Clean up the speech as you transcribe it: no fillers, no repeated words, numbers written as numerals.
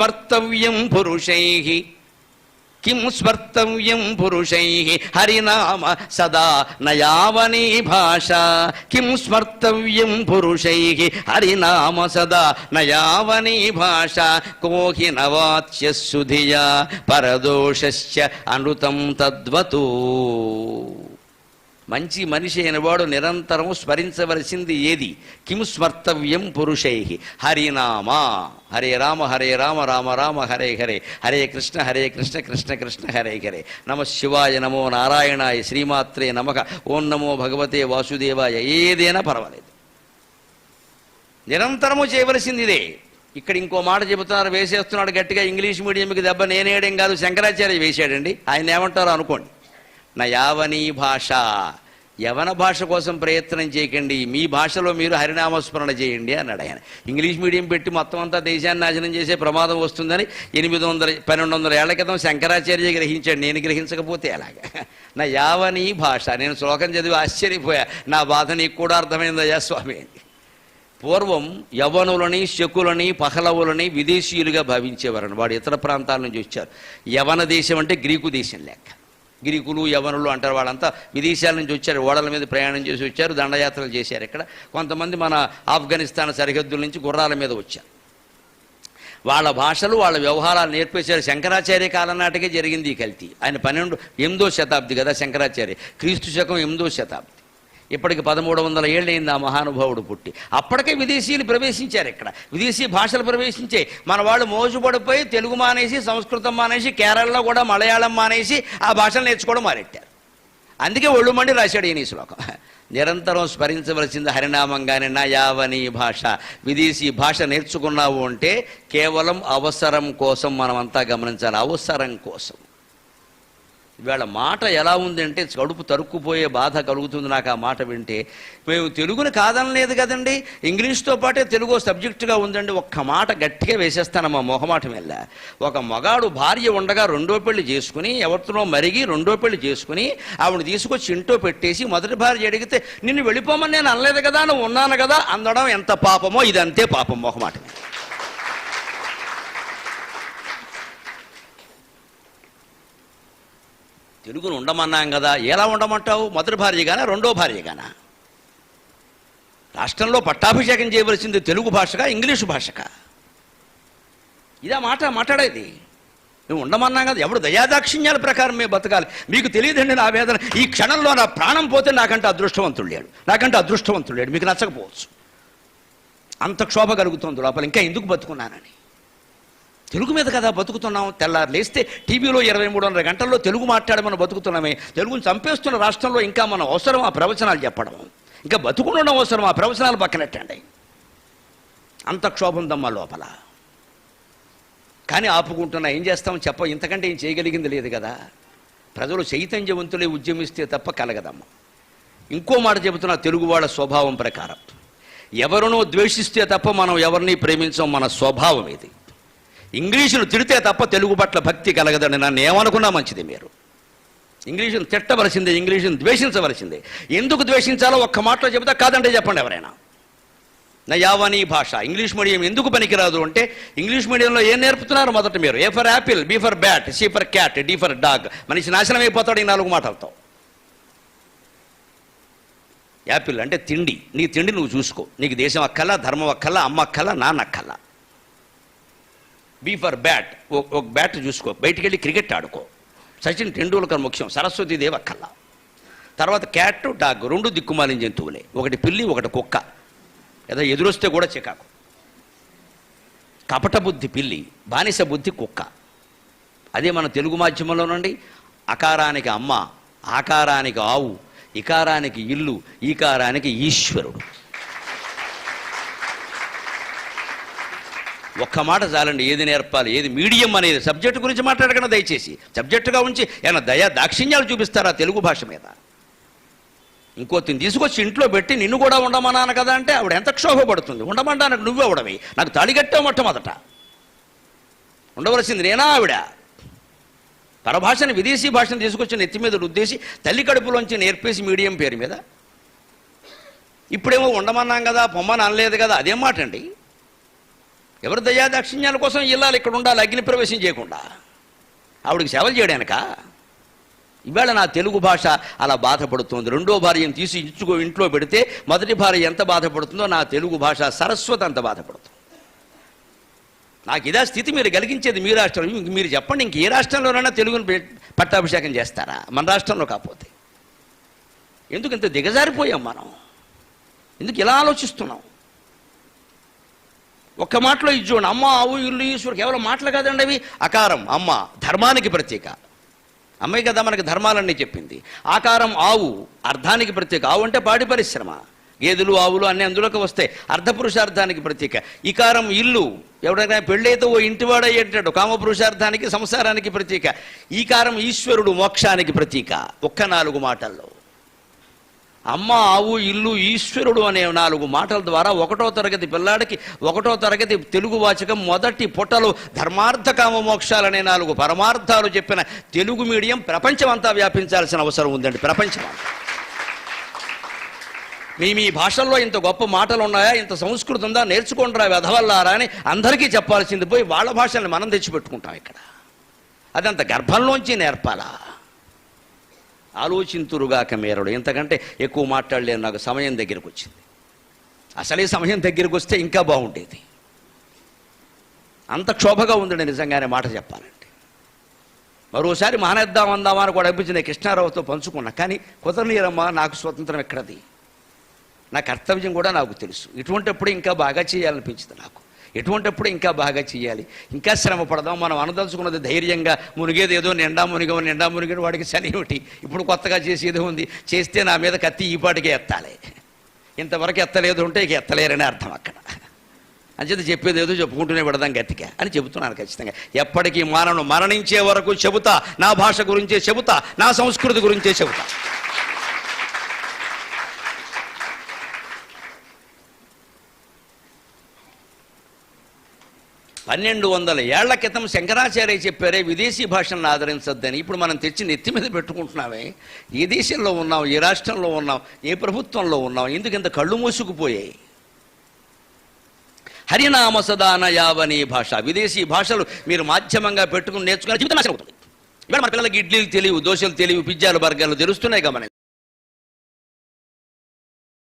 స్మర్తవ్యం పురుషైః కిం స్మర్తవ్యం పురుషైః హరినామ సదా నయావనీ భాష. కిం స్మర్తవ్యం పురుషైః హరినామ సదా నయావనీ భాష. కోహి నవాచ్యస్సు ధియా పరదోషశ్చ అనృతం తద్వతు. మంచి మనిషి అయినవాడు నిరంతరం స్మరించవలసింది ఏది? కిం స్మర్తవ్యం పురుషైః హరినామ. హరే రామ హరే రామ రామ రామ హరే హరే, హరే కృష్ణ కృష్ణ కృష్ణ హరే హరే. నమ శివాయ, నమో నారాయణాయ, శ్రీమాత్రే నమః, ఓం నమో భగవతే వాసుదేవాయ. ఏదైనా పర్వాలేదు, నిరంతరము చేయవలసింది ఇదే. ఇక్కడ ఇంకో మాట చెబుతున్నారు, వేసేస్తున్నాడు గట్టిగా ఇంగ్లీష్ మీడియంకి దెబ్బ. నేనేయడం కాదు, శంకరాచార్య వేసాడండి. ఆయన ఏమంటారో అనుకోండి. నయావనీ భాష. యవన భాష కోసం ప్రయత్నం చేయకండి, మీ భాషలో మీరు హరినామస్మరణ చేయండి అన్నాడు ఆయన. ఇంగ్లీష్ మీడియం పెట్టి మొత్తం అంతా దేశాన్ని నాశనం చేసే ప్రమాదం వస్తుందని 1200 ఏళ్ల క్రితం శంకరాచార్య గ్రహించాడు. నేను గ్రహించకపోతే ఎలాగా? నా యావనీ భాష. నేను శ్లోకం చదివి ఆశ్చర్యపోయా. నా బాధ నీకు కూడా అర్థమైందయ్యా స్వామి. పూర్వం యవనులని, శకులని, పహలవులని విదేశీయులుగా భావించేవారని. వాడు ఇతర ప్రాంతాల నుంచి వచ్చారు. యవన దేశం అంటే గ్రీకు దేశం లెక్క. గ్రీకులు, యవనులు అంటారు. వాళ్ళంతా విదేశాల నుంచి వచ్చారు, ఓడల మీద ప్రయాణం చేసి వచ్చారు, దండయాత్రలు చేశారు. ఇక్కడ కొంతమంది మన ఆఫ్ఘనిస్తాన్ సరిహద్దుల నుంచి గుర్రాల మీద వచ్చారు. వాళ్ళ భాషలు, వాళ్ళ వ్యవహారాలు నేర్పేశారు. శంకరాచార్య కాలం నాటికే జరిగింది ఈ కల్తీ. ఆయన 8వ శతాబ్ది కదా శంకరాచార్య, క్రీస్తు శకం 8వ శతాబ్ది. ఇప్పటికి 1300 ఏళ్ళు అయింది ఆ మహానుభావుడు పుట్టి. అప్పటికే విదేశీయులు ప్రవేశించారు ఇక్కడ, విదేశీ భాషలు ప్రవేశించాయి. మన వాళ్ళు మోజుపడిపోయి తెలుగు మానేసి, సంస్కృతం మానేసి, కేరళలో కూడా మలయాళం మానేసి ఆ భాషలు నేర్చుకోవడం మారెట్టారు. అందుకే ఒళ్ళు మండి రాశాడు ఈయన ఈ శ్లోకం. నిరంతరం స్మరించవలసింది హరినామంగానే. నా యావనీ భాష. విదేశీ భాష నేర్చుకున్నావు అంటే కేవలం అవసరం కోసం మనమంతా గమనించాలి, అవసరం కోసం. ఇవాళ మాట ఎలా ఉందంటే కడుపు తరుక్కుపోయే బాధ కలుగుతుంది నాకు ఆ మాట వింటే. మేము తెలుగుని కాదనలేదు కదండి, ఇంగ్లీష్తో పాటే తెలుగు సబ్జెక్టుగా ఉందండి. ఒక్క మాట గట్టిగా వేసేస్తానమ్మా మొహమాటం వెళ్ళా. ఒక మగాడు భార్య ఉండగా 2వ పెళ్లి చేసుకుని, ఎవరితోనో మరిగి 2వ పెళ్లి చేసుకుని, ఆవిడ తీసుకొచ్చి ఇంట్లో పెట్టేసి మొదటి భార్య అడిగితే నిన్ను వెళ్ళిపోమని నేను అనలేదు కదా, నువ్వు ఉన్నాను కదా అందడం ఎంత పాపమో, ఇదంతే పాపం మొహమాటమే. తెలుగును ఉండమన్నాం కదా, ఎలా ఉండమంటావు? మొదటి భార్యగానా, 2వ భార్యగానా? రాష్ట్రంలో పట్టాభిషేకం చేయవలసింది తెలుగు భాషగా, ఇంగ్లీషు భాషగా? ఇదా మాట మాట్లాడేది? నువ్వు ఉండమన్నాం కదా. ఎవడు దయాదాక్షిణ్యాల ప్రకారం మేము బతకాలి. మీకు తెలియదండి నా వేదన. ఈ క్షణంలో నా ప్రాణం పోతే నాకంటే అదృష్టవంతుడు లేడు. మీకు నచ్చకపోవచ్చు, అంత క్షోభ కలుగుతుంది లోపల. ఇంకా ఎందుకు బతుకున్నానని. తెలుగు మీద కదా బతుకుతున్నాం. తెల్లారు లేస్తే టీవీలో 23.5 గంటల్లో తెలుగు మాట్లాడమని బతుకుతున్నామే. తెలుగుని చంపేస్తున్న రాష్ట్రంలో ఇంకా మనం అవసరం ఆ ప్రవచనాలు చెప్పడం? ఇంకా బతుకుండడం అవసరం ఆ ప్రవచనాలు పక్కనెట్టండి. అంత క్షోభందమ్మా లోపల. కానీ ఆపుకుంటున్నా, ఏం చేస్తాం చెప్ప, ఇంతకంటే ఏం చేయగలిగింది లేదు కదా. ప్రజలు చైతన్యవంతులే ఉద్యమిస్తే తప్ప కలగదమ్మా. ఇంకో మాట చెబుతున్నా, తెలుగు వాళ్ళ స్వభావం ప్రకారం ఎవరినో ద్వేషిస్తే తప్ప మనం ఎవరిని ప్రేమించం. మన స్వభావం ఇది. ఇంగ్లీషును తిడితే తప్ప తెలుగు పట్ల భక్తి కలగదని నన్ను ఏమనుకున్నా మంచిది. మీరు ఇంగ్లీషును తిట్టవలసిందే, ఇంగ్లీషును ద్వేషించవలసిందే. ఎందుకు ద్వేషించాలో ఒక్క మాటలో చెబుతా, కాదంటే చెప్పండి ఎవరైనా. నా యావనీ భాష. ఇంగ్లీష్ మీడియం ఎందుకు పనికిరాదు అంటే, ఇంగ్లీష్ మీడియంలో ఏం నేర్పుతున్నారు? మొదట మీరు A for apple, B for bat, C for cat, D for dog. మనిషి నాశనం అయిపోతాడు ఈ 4 మాటలతో. యాపిల్ అంటే తిండి, నీ తిండి నువ్వు చూసుకో. నీకు దేశం అక్కల్లా, ధర్మం అక్కల్లా, అమ్మ అక్కల్లా, నాన్న అక్కల్లా. బీ ఫర్ బ్యాట్, ఒక బ్యాట్ చూసుకో, బయటికి వెళ్ళి క్రికెట్ ఆడుకో. సచిన్ టెండూల్కర్ ముఖ్యం, సరస్వతీదేవి అక్కల్లా. తర్వాత క్యాట్, డాగ్ 2 దిక్కుమాలిన జంతువులే. ఒకటి పిల్లి, ఒకటి కుక్క. ఏదో ఎదురొస్తే కూడా చికాకు. కపట బుద్ధి పిల్లి, బానిస బుద్ధి కుక్క. అదే మన తెలుగు మాధ్యమంలోనండి. అకారానికి అమ్మ, ఆకారానికి ఆవు, ఇకారానికి ఇల్లు, ఈకారానికి ఈశ్వరుడు. ఒక్క మాట చాలండి. ఏది నేర్పాలి, ఏది మీడియం అనేది. సబ్జెక్టు గురించి మాట్లాడకుండా దయచేసి. సబ్జెక్టుగా ఉంచి ఏమైనా దాక్షిణ్యాలు చూపిస్తారా తెలుగు భాష మీద? ఇంకోతిని తీసుకొచ్చి ఇంట్లో పెట్టి నిన్ను కూడా ఉండమన్నాను కదా అంటే ఆవిడ ఎంత క్షోభపడుతుంది. ఉండమంటానికి నువ్వే ఉండవి, నాకు తాళిగట్టావు మొట్టమొదట. ఉండవలసింది నేనా ఆవిడ? పరభాషని, విదేశీ భాషను తీసుకొచ్చి నెత్తి మీద రుద్దేసి తల్లి కడుపులోంచి నేర్పేసి మీడియం పేరు మీద ఇప్పుడేమో ఉండమన్నాం కదా, పొమ్మని అనలేదు కదా. అదేం మాట అండి? ఎవరి దయాదాక్షిణ్యాల కోసం ఇల్లాలి ఇక్కడ ఉండాలి, అగ్ని ప్రవేశం చేయకుండా ఆవిడికి సేవలు చేయడానిక? ఇవాళ నా తెలుగు భాష అలా బాధపడుతుంది. రెండో భార్యను తీసి ఇంట్లో పెడితే మొదటి భార్య ఎంత బాధపడుతుందో నా తెలుగు భాష సరస్వతి అంత బాధపడుతుంది. నాకు ఇదా స్థితి మీరు కలిగించేది మీ రాష్ట్రం. మీరు చెప్పండి, ఇంక ఏ రాష్ట్రంలోనైనా తెలుగును పట్టాభిషేకం చేస్తారా? మన రాష్ట్రంలో కాకపోతే ఎందుకు ఇంత దిగజారిపోయాం మనం? ఎందుకు ఇలా ఆలోచిస్తున్నాం? ఒక్క మాటలో ఇది చూడండి, అమ్మ ఆవు ఇల్లు ఈశ్వరు కేవలం మాటలు కాదండి అవి. అకారం అమ్మ ధర్మానికి ప్రతీక, అమ్మాయి కదా మనకి ధర్మాలన్నీ చెప్పింది. ఆకారం ఆవు అర్థానికి ప్రతీక. ఆవు అంటే పాడి పరిశ్రమ, గేదెలు ఆవులు అన్నీ అందులోకి వస్తాయి, అర్ధపురుషార్థానికి ప్రతీక. ఈకారం ఇల్లు, ఎవరైనా పెళ్ళైతే ఓ ఇంటివాడయ్యేటాడు, కామపురుషార్థానికి సంసారానికి ప్రతీక. ఈకారం ఈశ్వరుడు మోక్షానికి ప్రతీక. ఒక్క 4 మాటల్లో అమ్మ ఆవు ఇల్లు ఈశ్వరుడు అనే 4 మాటల ద్వారా 1వ తరగతి పిల్లాడికి 1వ తరగతి తెలుగు వాచకం మొదటి పుటలో ధర్మార్థ కామ మోక్షాలనే 4 పరమార్థాలు చెప్పిన తెలుగు మీడియం ప్రపంచమంతా వ్యాపించాల్సిన అవసరం ఉందండి. ప్రపంచమంతా మీ భాషల్లో ఇంత గొప్ప మాటలు ఉన్నాయా, ఇంత సంస్కృతి ఉందా, నేర్చుకుంటారా వెధవల్లారా అని అందరికీ చెప్పాల్సింది పోయి వాళ్ళ భాషల్ని మనం తెచ్చిపెట్టుకుంటాం ఇక్కడ. అదంత గర్భంలోంచి నేర్పాలా? ఆలోచింతురుగాక మేరడు. ఇంతకంటే ఎక్కువ మాట్లాడలేను, నాకు సమయం దగ్గరికి వచ్చింది. అసలే సమయం దగ్గరికి వస్తే ఇంకా బాగుండేది. అంత క్షోభగా ఉందండి నిజంగానే మాట చెప్పాలంటే. మరోసారి మానేద్దాం అందామా అని కూడా అనిపించింది, కృష్ణారావుతో పంచుకున్నా. కానీ కుదరనీరమ్మా, నాకు స్వతంత్రం ఎక్కడది, నా కర్తవ్యం కూడా నాకు తెలుసు. ఇటువంటిప్పుడు ఇంకా బాగా చేయాలనిపించింది నాకు. ఎటువంటిప్పుడు ఇంకా బాగా చేయాలి, ఇంకా శ్రమ పడదాం. మనం అనదలుచుకున్నది ధైర్యంగా మునిగేది ఏదో నిండా మునిగని వాడికి శని ఒకటి. ఇప్పుడు కొత్తగా చేసేది ఉంది, చేస్తే నా మీద కత్తి ఈపాటికే ఎత్తాలి. ఇంతవరకు ఎత్తలేదు ఉంటే ఇక ఎత్తలేరని అర్థం అక్కడ. అంచేత చెప్పేది ఏదో చెప్పుకుంటూనే పెడదాం గట్టిగా అని చెబుతున్నాను. ఖచ్చితంగా ఎప్పటికీ మరణించే వరకు చెబుతా, నా భాష గురించే చెబుతా, నా సంస్కృతి గురించే చెబుతా. పన్నెండు 1200 ఏళ్ల క్రితం శంకరాచార్య చెప్పారే విదేశీ భాషలను ఆదరించొద్దని. ఇప్పుడు మనం తెచ్చి నెత్తి మీద పెట్టుకుంటున్నామే. ఏ దేశంలో ఉన్నాం, ఏ రాష్ట్రంలో ఉన్నాం, ఏ ప్రభుత్వంలో ఉన్నాం, ఎందుకు ఇంత కళ్ళు మూసుకుపోయాయి? హరినామ సదాన యావని భాష. విదేశీ భాషలు మీరు మాధ్యమంగా పెట్టుకుని నేర్చుకుని జీవితం నాశనం అవుతుంది. ఇవాళ మన పిల్లలకి ఇడ్లీలు తెలియవు, దోశలు తెలియవు, పిజ్జాలు బర్గర్లు తెలుస్తున్నాయి గమనించండి.